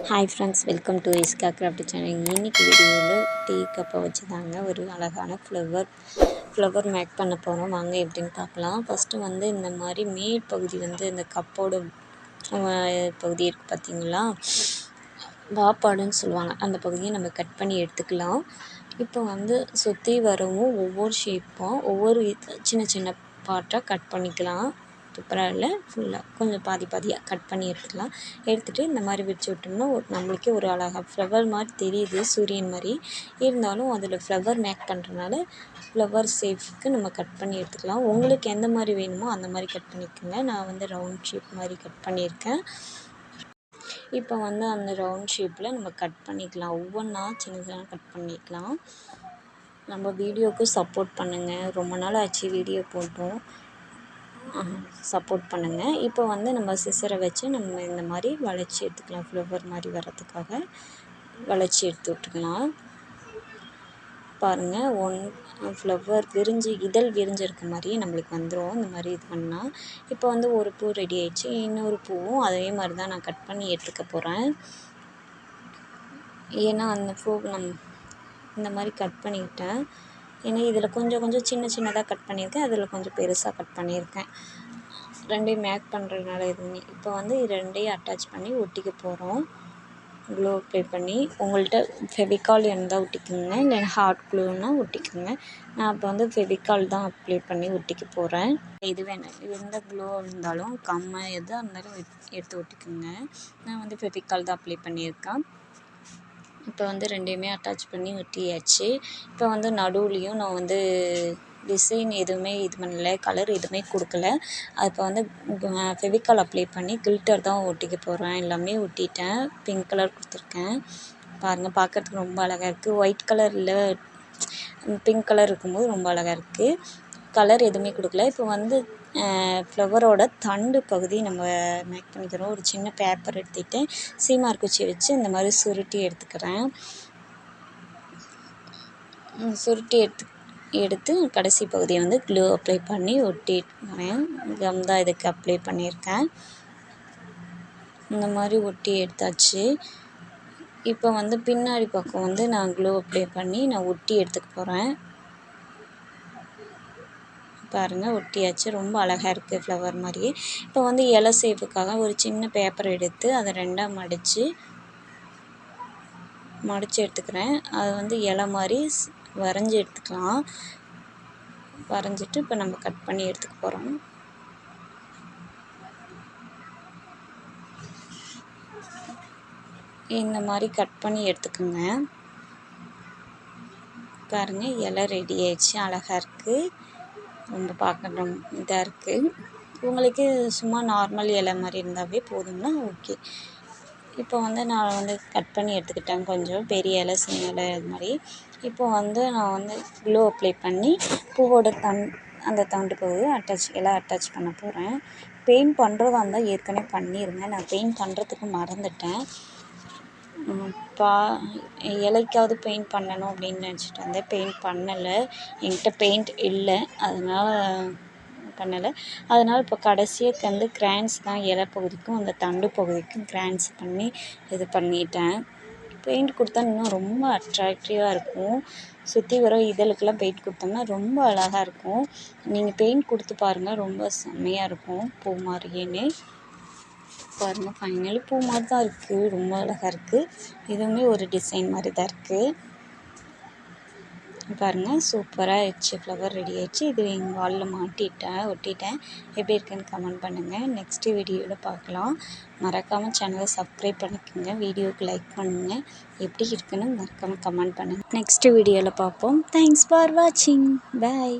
Hi friends, welcome to Iska craft channel. இன்றைக்கி வீடியோவில் tea கப்பை வச்சு தாங்க ஒரு அழகான ஃப்ளவர் மேக் பண்ண போகிறோம். வாங்க எப்படின்னு பார்க்கலாம். ஃபஸ்ட்டு வந்து இந்த மாதிரி மேல் பகுதி வந்து இந்த கப்போட பகுதி இருக்குது பார்த்தீங்களா, வாப்பாடுன்னு சொல்லுவாங்க. அந்த பகுதியை நம்ம கட் பண்ணி எடுத்துக்கலாம். இப்போ வந்து சுற்றி வரவும் ஒவ்வொரு ஷேப்பாக ஒவ்வொரு சின்ன சின்ன பார்ட்டாக கட் பண்ணிக்கலாம். சூப்பராக இல்லை, ஃபுல்லாக கொஞ்சம் பாதி பாதியாக கட் பண்ணி எடுத்துக்கலாம். எடுத்துகிட்டு இந்த மாதிரி விரிச்சு விட்டோம்னா நம்மளுக்கே ஒரு அழகாக ஃப்ளவர் மாதிரி தெரியுது, சூரியன் மாதிரி இருந்தாலும் அதில் ஃப்ளவர் மேக் பண்ணுறதுனால ஃப்ளவர் ஷேப்க்கு நம்ம கட் பண்ணி எடுத்துக்கலாம். உங்களுக்கு எந்த மாதிரி வேணுமோ அந்த மாதிரி கட் பண்ணிக்கோங்க. நான் வந்து ரவுண்ட் ஷேப் மாதிரி கட் பண்ணியிருக்கேன். இப்போ வந்து அந்த ரவுண்ட் ஷேப்பில் நம்ம கட் பண்ணிக்கலாம். ஒவ்வொன்றா சின்ன சின்ன கட் பண்ணிக்கலாம். நம்ம வீடியோவுக்கு சப்போர்ட் பண்ணுங்கள். ரொம்ப நாள் ஆச்சு வீடியோ போட்டோம், சப்போர்ட் பண்ணுங்கள். இப்போ வந்து நம்ம சிசரை வச்சு நம்ம இந்த மாதிரி வளைச்சி எடுத்துக்கலாம். ஃப்ளவர் மாதிரி வர்றதுக்காக வளைச்சி எடுத்து விட்டுக்கலாம். பாருங்கள், ஃப்ளவர் இதழ் விரிஞ்சிருக்க மாதிரியே நம்மளுக்கு வந்துடும். இந்த மாதிரி இது பண்ணால் இப்போ வந்து ஒரு பூ ரெடி ஆயிடுச்சு. இன்னொரு பூவும் அதே மாதிரி தான் நான் கட் பண்ணி எடுத்துக்க போகிறேன். ஏன்னா அந்த பூ இந்த மாதிரி கட் பண்ணிக்கிட்டேன். ஏன்னா இதில் கொஞ்சம் கொஞ்சம் சின்ன சின்னதாக கட் பண்ணியிருக்கேன், அதில் கொஞ்சம் பெருசாக கட் பண்ணியிருக்கேன். ரெண்டையும் மேக் பண்ணுறதுனால எதுவுமே. இப்போ வந்து ரெண்டையும் அட்டாச் பண்ணி ஒட்டிக்க போகிறோம். க்ளூ அப்ளை பண்ணி உங்கள்கிட்ட ஃபெவிகால் இருந்தால் ஒட்டிக்கோங்க, இல்லைன்னா ஹாட் க்ளூன்னா ஒட்டிக்கோங்க. நான் இப்போ வந்து ஃபெவிகால் தான் அப்ளை பண்ணி ஒட்டிக்க போகிறேன். இது வேணும், எந்த க்ளூ இருந்தாலும் எதாக இருந்தாலும் எடுத்து ஒட்டிக்கோங்க. நான் வந்து ஃபெவிகால் தான் அப்ளை பண்ணியிருக்கேன். இப்போ வந்து ரெண்டையுமே அட்டாச் பண்ணி ஒட்டியாச்சு. இப்போ வந்து நடுவுலையும் நான் வந்து டிசைன் எதுவுமே இது பண்ணல, கலர் எதுவுமே கொடுக்கல. இப்போ வந்து ஃபெவிகால் அப்ளை பண்ணி கில்ட்டர் தான் ஒட்டிக்க போகிறேன். எல்லாமே ஒட்டிட்டேன். பிங்க் கலர் கொடுத்துருக்கேன். பாருங்கள், பார்க்குறதுக்கு ரொம்ப அழகாக இருக்குது. ஒயிட் கலரில் பிங்க் கலர் இருக்கும்போது ரொம்ப அழகாக இருக்குது. கலர் எதுவுமே கொடுக்கல. இப்போ வந்து ஃப்ளவரோட தண்டு பகுதி நம்ம மேக் பண்ணிக்கிறோம். ஒரு சின்ன பேப்பர் எடுத்துகிட்டு சீமார் குச்சி வச்சு இந்த மாதிரி சுருட்டி எடுத்துக்கிறேன். சுருட்டி எடுத்து கடைசி பகுதியை வந்து க்ளூ அப்ளை பண்ணி ஒட்டிக்கிறேன். கம் தான் இதுக்கு அப்ளை பண்ணியிருக்கேன். இந்த மாதிரி ஒட்டி எடுத்தாச்சு. இப்போ வந்து பின்னாடி பக்கம் வந்து நான் க்ளூ அப்ளை பண்ணி நான் ஒட்டி எடுத்துக்க போகிறேன். பாருங்கள், ஒட்டியாச்சு. ரொம்ப அழகாக இருக்குது, ஃப்ளவர் மாதிரி. இப்போ வந்து இலை ஷேப்புக்காக ஒரு சின்ன பேப்பர் எடுத்து அதை ரெண்டாக மடித்து எடுத்துக்கிறேன். அது வந்து இலை மாதிரி வரைஞ்சி எடுத்துக்கலாம். வரைஞ்சிட்டு இப்போ நம்ம கட் பண்ணி எடுத்துக்க போகிறோம். இந்த மாதிரி கட் பண்ணி எடுத்துக்கோங்க. பாருங்கள், இலை ரெடி ஆயிடுச்சு. அழகாக இருக்குது, ரொம்ப பார்க்க இதாக இருக்குது. உங்களுக்கு சும்மா நார்மல் இலை மாதிரி இருந்தாவே போதும்னா ஓகே. இப்போ வந்து நான் வந்து கட் பண்ணி எடுத்துக்கிட்டேன். கொஞ்சம் பெரிய இலை, சின்ன இலை அது மாதிரி. இப்போ வந்து நான் வந்து க்ளூ அப்ளை பண்ணி பூவோட அந்த தண்டு பகுதியை அட்டாச் பண்ண போகிறேன். பெயிண்ட் பண்ணுறதா இருந்தால் ஏற்கனவே பண்ணிடுங்க. நான் பெயிண்ட் பண்ணுறதுக்கு மறந்துட்டேன். இலைக்காவது பெயிண்ட் பண்ணணும் அப்படின்னு நினச்சிட்டு இருந்தேன். பெயிண்ட் பண்ணலை, என்கிட்ட பெயிண்ட் இல்லை, அதனால் பண்ணலை. அதனால் இப்போ கடைசியாக வந்து கிரான்ஸ் தான் இலை பகுதிக்கும் அந்த தண்டு பகுதிக்கும் கிரான்ஸ் பண்ணி இது பண்ணிட்டேன். பெயிண்ட் கொடுத்தா இன்னும் ரொம்ப அட்ராக்டிவாக இருக்கும். சுற்றி வர இதழுக்கெல்லாம் பெயிண்ட் கொடுத்தோம்னா ரொம்ப அழகாக இருக்கும். நீங்கள் பெயிண்ட் கொடுத்து பாருங்கள், ரொம்ப செம்மையாக இருக்கும். பூ மாதிரியே பாருங்கள், ஃபைனலி பூ மாதிரி தான் இருக்குது. ரொம்ப அழகாக இருக்குது. இதுவுமே ஒரு டிசைன் மாதிரி தான் இருக்குது. பாருங்கள், சூப்பராக ஆயிடுச்சு. ஃப்ளவர் ரெடி ஆயிடுச்சு. இது எங்கள் வாலில் ஒட்டிட்டேன். எப்படி இருக்குன்னு கமெண்ட் பண்ணுங்கள். நெக்ஸ்ட்டு வீடியோவில் பார்க்கலாம். மறக்காமல் சேனலை சப்ஸ்கிரைப் பண்ணிக்கோங்க. வீடியோவுக்கு லைக் பண்ணுங்கள். எப்படி இருக்குன்னு மறக்காமல் கமெண்ட் பண்ணுங்கள். நெக்ஸ்ட்டு வீடியோவில் பார்ப்போம். தேங்க்ஸ் ஃபார் வாட்சிங். பாய்.